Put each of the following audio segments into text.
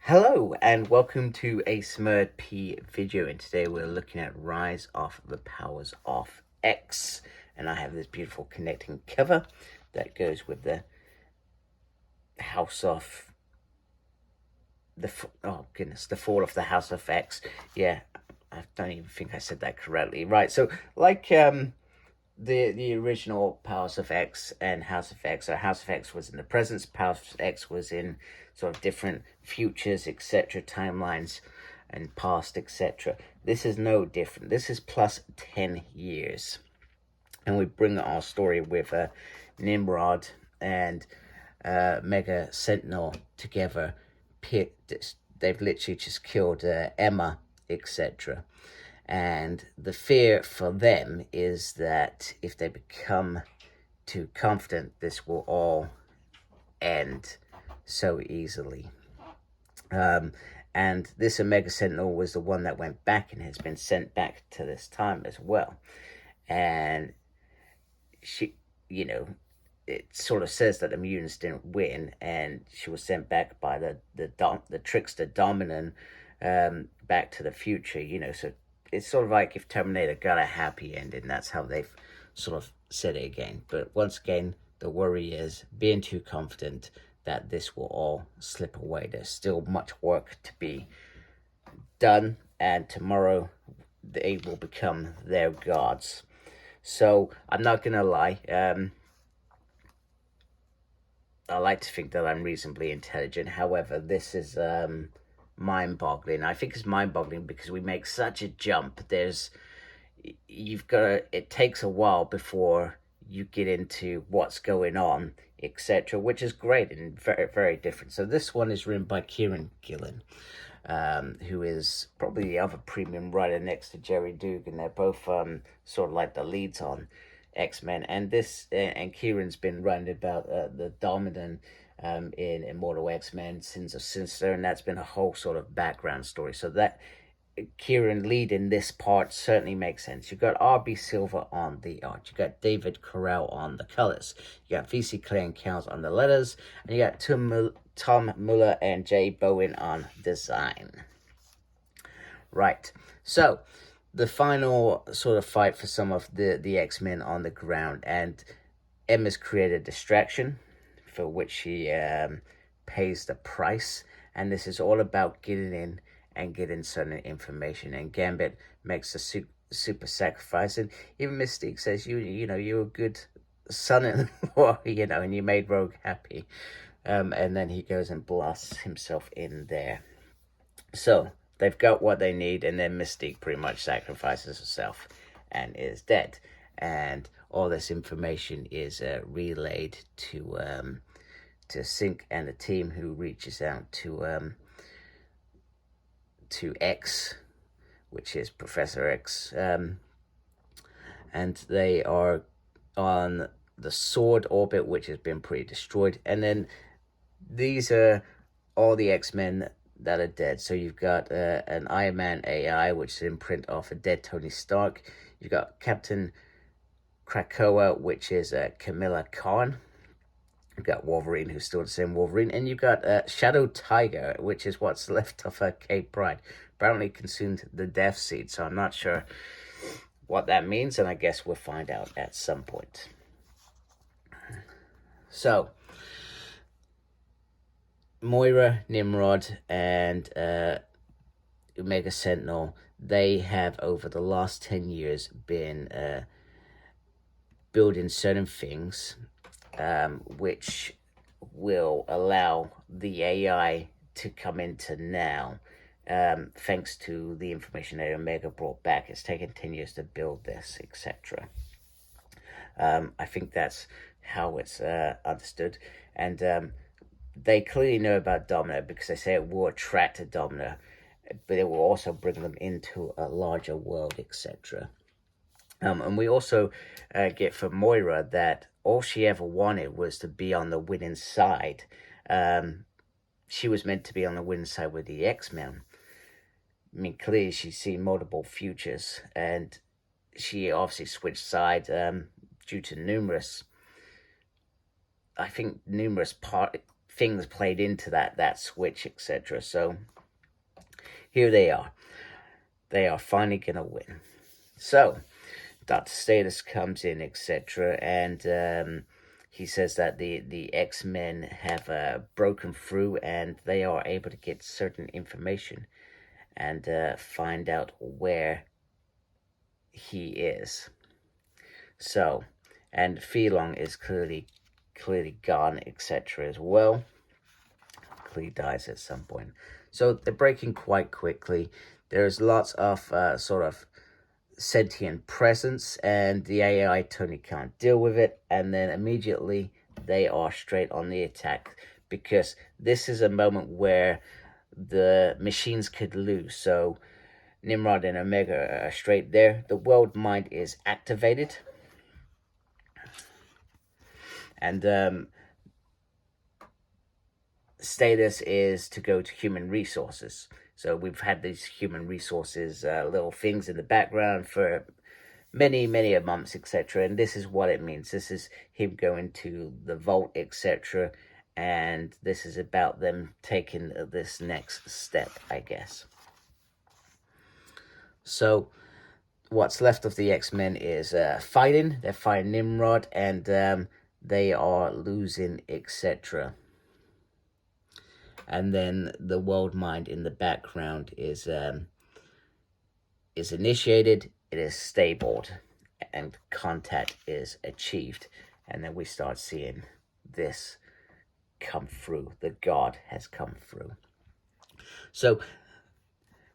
Hello and welcome to a Smurd P video, and today we're looking at Rise of the Powers of X, and I have this beautiful connecting cover that goes with the House of the Fall of the House of X. Yeah, I don't even think I said that correctly. Right, so like the original Powers of X and House of X. So House of X was in the present, Powers of X was in sort of different futures, etc., timelines and past, etc. This is no different. This is plus 10 years. And we bring our story with Nimrod and Mega Sentinel together. They've literally just killed Emma, etc. And the fear for them is that if they become too confident, this will all end so easily. And this Omega Sentinel was the one that went back and has been sent back to this time as well. And she, it sort of says that the mutants didn't win, and she was sent back by the trickster Dominant back to the future. So it's sort of like if Terminator got a happy ending. That's how they've sort of said it again. But once again, the worry is being too confident that this will all slip away. There's still much work to be done, and tomorrow they will become their gods. So I'm not gonna lie, I like to think that I'm reasonably intelligent. However, this is mind-boggling. I think it's mind-boggling because we make such a jump. It takes a while before you get into what's going on, etc., which is great and very, very different. So this one is written by Kieron Gillen, who is probably the other premium writer next to Jerry Dugan. They're both sort of like the leads on X-Men, and Kieron's been writing about the Dominant in Immortal X-Men, Sins of Sinister, and that's been a whole sort of background story. So that Kieron leading this part certainly makes sense. You've got R B Silva on the art, you got David Carell on the colors, you got VC Clay and Cows on the letters, and you got Tom Muller and Jay Bowen on design. Right, so the final sort of fight for some of the X-Men on the ground, and Emma's created a distraction for which she pays the price, and this is all about getting in and getting certain information. And Gambit makes a super sacrifice, and even Mystique says, you're a good son-in-law, and you made Rogue happy. And then he goes and blasts himself in there. So they've got what they need, and then Mystique pretty much sacrifices herself and is dead. And all this information is relayed to Sync and the team, who reaches out to X, which is Professor X, and they are on the Sword orbit, which has been pretty destroyed. And then these are all the X-Men that are dead. So you've got an Iron Man AI, which is an imprint of a dead Tony Stark. You've got Captain Krakoa, which is Camilla Khan. You've got Wolverine, who's still the same Wolverine. And you've got Shadow Tiger, which is what's left of Kate Pride. Apparently consumed the Death Seed, so I'm not sure what that means, and I guess we'll find out at some point. So Moira, Nimrod, and Omega Sentinel, they have over the last 10 years been building certain things which will allow the AI to come into now, thanks to the information that Omega brought back. It's taken 10 years to build this, etc. I think that's how it's understood. And they clearly know about Domino, because they say it will attract a Domino, but it will also bring them into a larger world, etc. And we also get from Moira that all she ever wanted was to be on the winning side. She was meant to be on the winning side with the X-Men. I mean, clearly she's seen multiple futures, and she obviously switched sides due to numerous things played into that switch, etc. So here they are. They are finally gonna win. So Dr. Status comes in, etc., and he says that the X-Men have broken through, and they are able to get certain information and find out where he is. So, and Felong is clearly gone, etc. as well. Clearly dies at some point. So they're breaking quite quickly. There's lots of sort of sentient presence, and the AI totally can't deal with it, and then immediately they are straight on the attack, because this is a moment where the machines could lose. So Nimrod and Omega are straight there. The world mind is activated, and Status is to go to human resources. So we've had these human resources little things in the background for many months, etc. And this is what it means. This is him going to the vault, etc. And this is about them taking this next step, I guess. So what's left of the X-Men is fighting. They're fighting Nimrod, and they are losing, etc. And then the world mind in the background is initiated, it is stabled, and contact is achieved. And then we start seeing this come through. The god has come through. So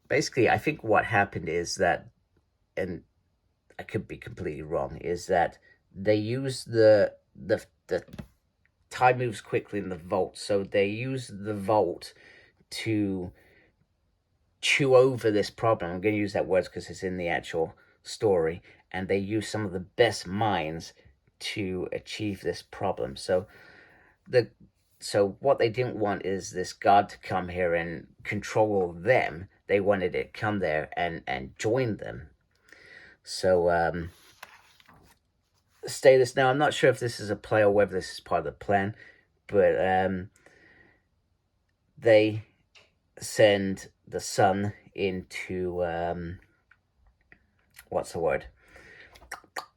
basically, I think what happened is that, and I could be completely wrong, is that they use the time moves quickly in the vault, so they use the vault to chew over this problem. I'm going to use that word because it's in the actual story, and they use some of the best minds to achieve this problem. So what they didn't want is this god to come here and control them. They wanted it to come there and join them. So Status, now I'm not sure if this is a play or whether this is part of the plan, but they send the sun into what's the word?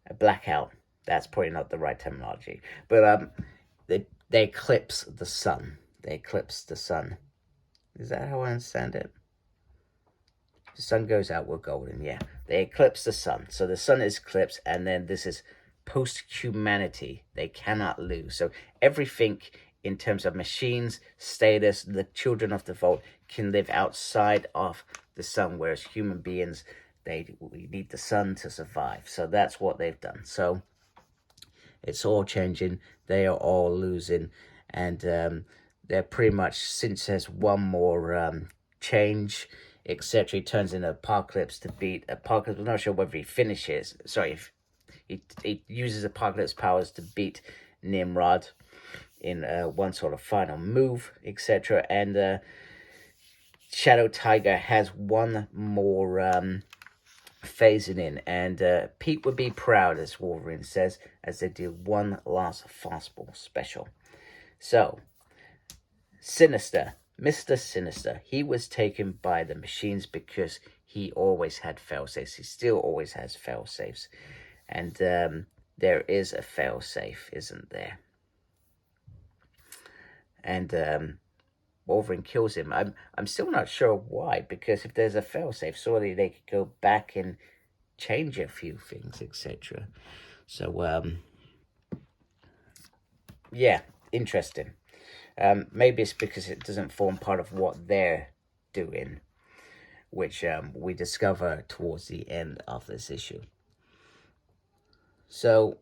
A blackout. That's probably not the right terminology, but they eclipse the sun. They eclipse the sun. Is that how I understand it? The sun goes out, we're golden. Yeah, they eclipse the sun. So the sun is eclipsed, and then this is post-humanity. They cannot lose. So everything in terms of machines, status, the children of the vault can live outside of the sun, whereas human beings, we need the sun to survive. So that's what they've done. So it's all changing. They are all losing, and they're pretty much, since there's one more change, etc., he turns into Apocalypse to beat Apocalypse. I'm not sure whether he finishes. Sorry, if he uses Apocalypse powers to beat Nimrod in one sort of final move, etc. And Shadow Tiger has one more phasing in, and Pete would be proud, as Wolverine says, as they do one last fastball special. So, Sinister, Mr. Sinister, he was taken by the machines because he always had failsafes. He still always has failsafes. And there is a failsafe, isn't there? And Wolverine kills him. I'm still not sure why, because if there's a failsafe, surely they could go back and change a few things, etc. So, yeah, interesting. Maybe it's because it doesn't form part of what they're doing, which we discover towards the end of this issue. So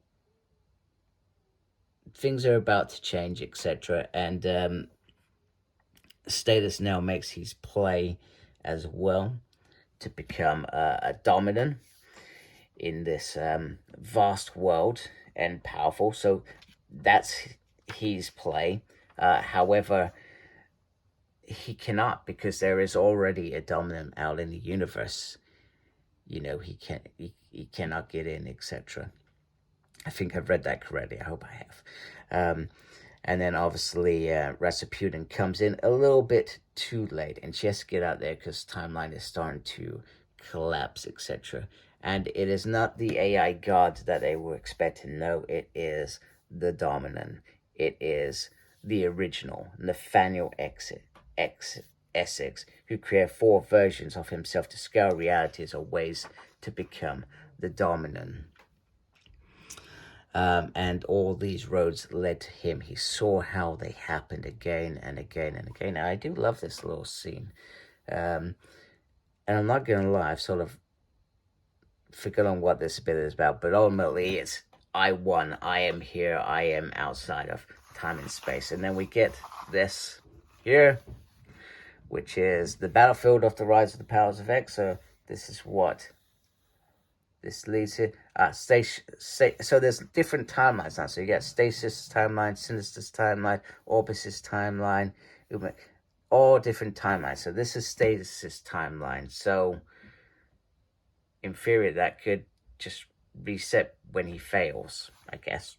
things are about to change, etc. And Status now makes his play as well to become a dominant in this vast world and powerful. So that's his play. However, he cannot, because there is already a dominant out in the universe. You know, he cannot get in, etc. I think I've read that correctly. I hope I have. And then obviously Rasputin comes in a little bit too late, and she has to get out there because timeline is starting to collapse, etc. And it is not the AI god that they were expecting. No, it is the Dominant. It is the original Nathaniel Essex, who created 4 versions of himself to scale realities or ways to become the Dominant. And all these roads led to him. He saw how they happened again and again and again. And I do love this little scene. And I'm not going to lie, I've sort of forgotten what this bit is about. But ultimately, it's I won. I am here. I am outside of time and space. And then we get this here, which is the battlefield of the rise of the powers of X. So this is what this leads to. So there's different timelines now. So you get Stasis' timeline, Sinister's timeline, Orchis' timeline, all different timelines. So this is Stasis' timeline. So in theory, that could just reset when he fails, I guess.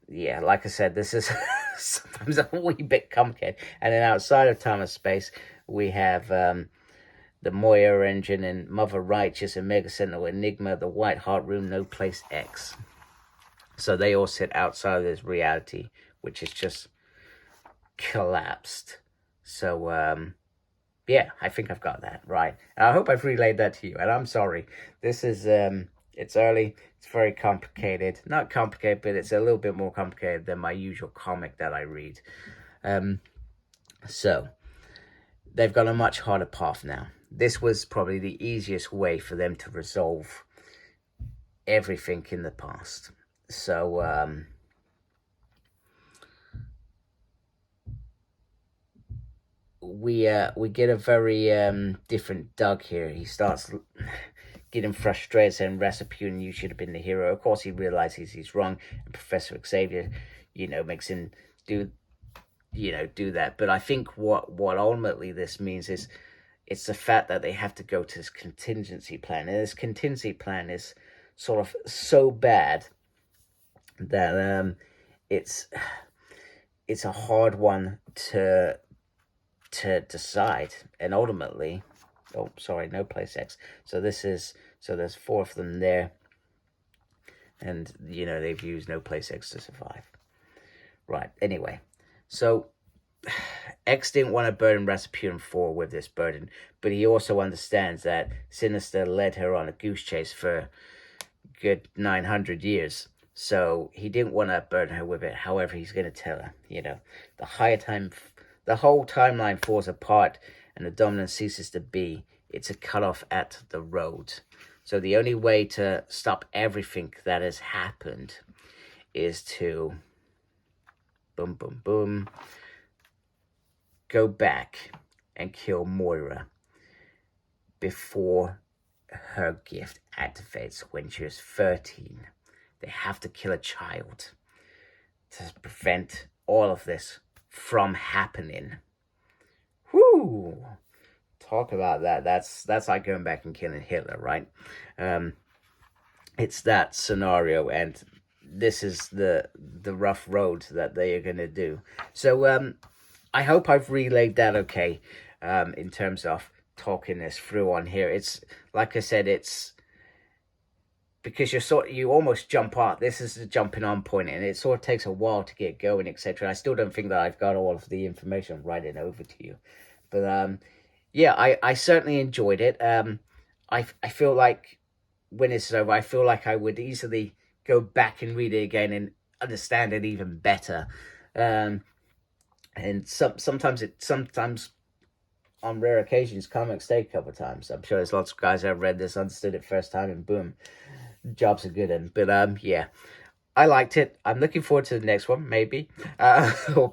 Yeah, like I said, this is sometimes a wee bit complicated. And then outside of time and space, we have the Moya Engine and Mother Righteous, Omega Sentinel, Enigma, the White Heart Room, No Place X. So they all sit outside of this reality, which is just collapsed. So, yeah, I think I've got that right. And I hope I've relayed that to you. And I'm sorry. This is, it's early. It's very complicated. Not complicated, but it's a little bit more complicated than my usual comic that I read. So, they've got a much harder path now. This was probably the easiest way for them to resolve everything in the past. So, we get a very different Doug here. He starts getting frustrated, saying, Rasputin, you should have been the hero. Of course, he realizes he's wrong, and Professor Xavier, makes him do that. But I think what ultimately this means is it's the fact that they have to go to this contingency plan. And this contingency plan is sort of so bad that it's a hard one to decide. And ultimately, no place X. So there's 4 of them there. And, they've used no place X to survive. Right, anyway. So X didn't want to burden Rasputin 4 with this burden, but he also understands that Sinister led her on a goose chase for a good 900 years. So he didn't want to burden her with it. However, he's going to tell her, the whole timeline falls apart and the Dominant ceases to be. It's a cutoff at the road. So the only way to stop everything that has happened is to boom, boom, boom, go back and kill Moira before her gift activates when she was 13. They have to kill a child to prevent all of this from happening. Whoo! Talk about that. That's like going back and killing Hitler, right? It's that scenario, and this is the rough road that they are going to do. So I hope I've relayed that okay, in terms of talking this through on here. It's like I said, it's because you almost jump out. This is the jumping on point, and it sort of takes a while to get going, etc. I still don't think that I've got all of the information writing over to you, but yeah, I certainly enjoyed it. I feel like when it's over, I feel like I would easily go back and read it again and understand it even better. And sometimes on rare occasions, comics take a couple of times. I'm sure there's lots of guys that have read this, understood it first time, and boom, jobs are good. But yeah, I liked it. I'm looking forward to the next one, maybe.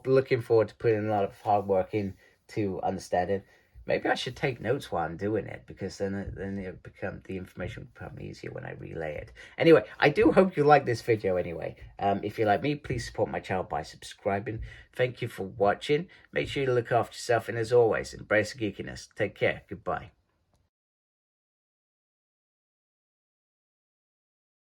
Looking forward to putting a lot of hard work in to understand it. Maybe I should take notes while I'm doing it, because then the information will become easier when I relay it. Anyway, I do hope you like this video anyway. If you like me, please support my channel by subscribing. Thank you for watching. Make sure you look after yourself, and as always, embrace geekiness. Take care. Goodbye.